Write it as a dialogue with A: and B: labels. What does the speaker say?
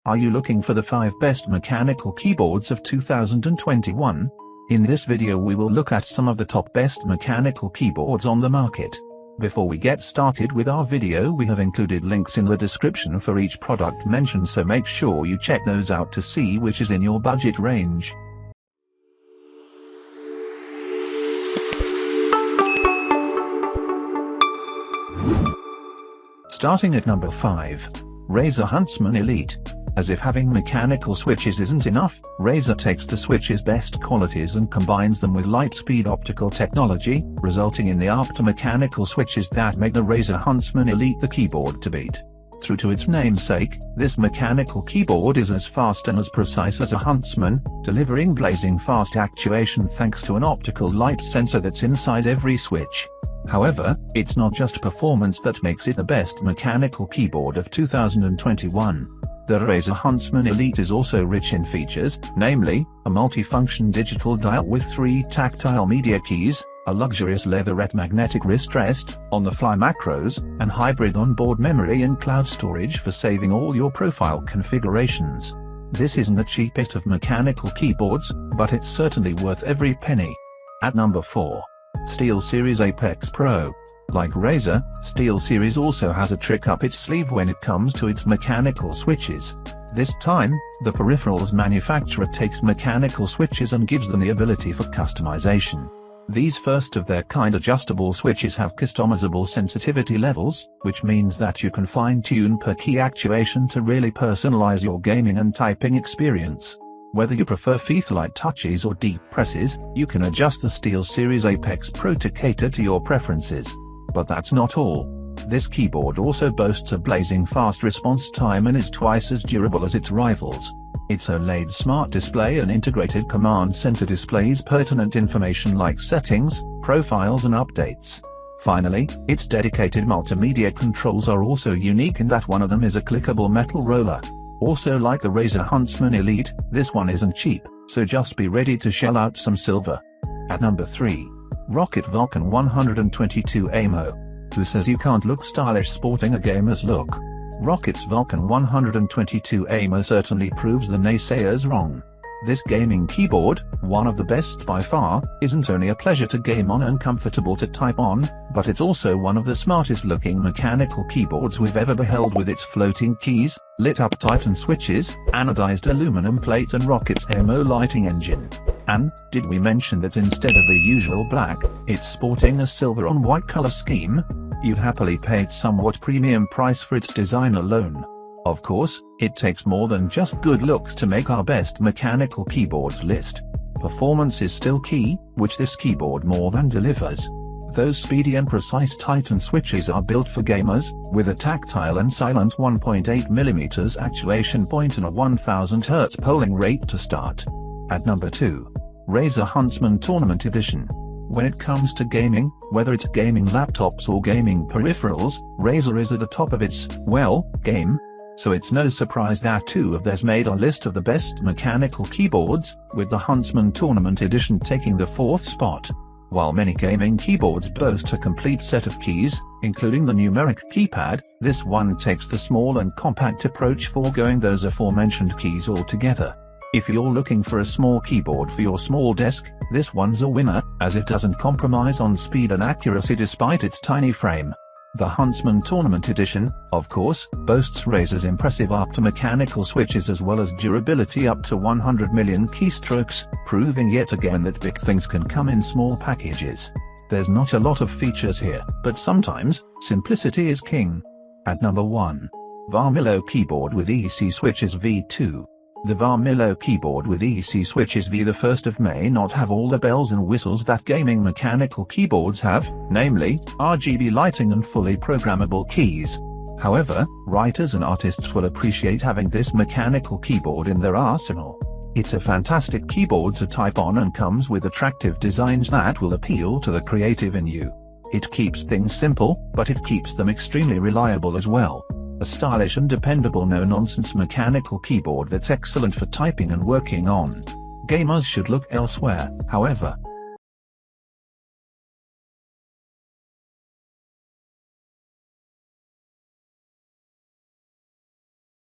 A: Are you looking for the 5 best mechanical keyboards of 2021? In this video we will look at some of the top best mechanical keyboards on the market. Before we get started with our video, we have included links in the description for each product mentioned, so make sure you check those out to see which is in your budget range. Starting at number 5. Razer Huntsman Elite. As if having mechanical switches isn't enough, Razer takes the switch's best qualities and combines them with light-speed optical technology, resulting in the optomechanical switches that make the Razer Huntsman Elite the keyboard to beat. True to its namesake, this mechanical keyboard is as fast and as precise as a Huntsman, delivering blazing fast actuation thanks to an optical light sensor that's inside every switch. However, it's not just performance that makes it the best mechanical keyboard of 2021. The Razer Huntsman Elite is also rich in features, namely, a multifunction digital dial with 3 tactile media keys, a luxurious leatherette magnetic wrist rest, on-the-fly macros, and hybrid onboard memory and cloud storage for saving all your profile configurations. This isn't the cheapest of mechanical keyboards, but it's certainly worth every penny. At number 4. SteelSeries Apex Pro. Like Razer, SteelSeries also has a trick up its sleeve when it comes to its mechanical switches. This time, the peripherals manufacturer takes mechanical switches and gives them the ability for customization. These first-of-their-kind adjustable switches have customizable sensitivity levels, which means that you can fine-tune per key actuation to really personalize your gaming and typing experience. Whether you prefer feather-light touches or deep presses, you can adjust the SteelSeries Apex Pro to cater to your preferences. But that's not all. This keyboard also boasts a blazing fast response time and is twice as durable as its rivals. Its OLED smart display and integrated command center displays pertinent information like settings, profiles and updates. Finally, its dedicated multimedia controls are also unique in that one of them is a clickable metal roller. Also, like the Razer Huntsman Elite, this one isn't cheap, so just be ready to shell out some silver. At number 3. Roccat Vulcan 122 Aimo. Who says you can't look stylish sporting a gamer's look? Roccat's Vulcan 122 Aimo certainly proves the naysayers wrong. This gaming keyboard, one of the best by far, isn't only a pleasure to game on and comfortable to type on, but it's also one of the smartest looking mechanical keyboards we've ever beheld, with its floating keys, lit up Titan switches, anodized aluminum plate and Roccat's Aimo lighting engine. And, did we mention that instead of the usual black, it's sporting a silver on white color scheme? You'd happily pay its somewhat premium price for its design alone. Of course, it takes more than just good looks to make our best mechanical keyboards list. Performance is still key, which this keyboard more than delivers. Those speedy and precise Titan switches are built for gamers, with a tactile and silent 1.8mm actuation point and a 1000 Hz polling rate to start. At number 2. Razer Huntsman Tournament Edition. When it comes to gaming, whether it's gaming laptops or gaming peripherals, Razer is at the top of its, game. So it's no surprise that 2 of theirs made a list of the best mechanical keyboards, with the Huntsman Tournament Edition taking the 4th spot. While many gaming keyboards boast a complete set of keys, including the numeric keypad, this one takes the small and compact approach, foregoing those aforementioned keys altogether. If you're looking for a small keyboard for your small desk, this one's a winner, as it doesn't compromise on speed and accuracy despite its tiny frame. The Huntsman Tournament Edition, of course, boasts Razer's impressive optomechanical switches as well as durability up to 100 million keystrokes, proving yet again that big things can come in small packages. There's not a lot of features here, but sometimes, simplicity is king. At number 1. Varmilo Keyboard with EC Switches V2. The Varmilo Keyboard with EC Switches V, the 1st of May, not have all the bells and whistles that gaming mechanical keyboards have, namely, RGB lighting and fully programmable keys. However, writers and artists will appreciate having this mechanical keyboard in their arsenal. It's a fantastic keyboard to type on and comes with attractive designs that will appeal to the creative in you. It keeps things simple, but it keeps them extremely reliable as well. A stylish and dependable no-nonsense mechanical keyboard that's excellent for typing and working on. Gamers should look elsewhere, however.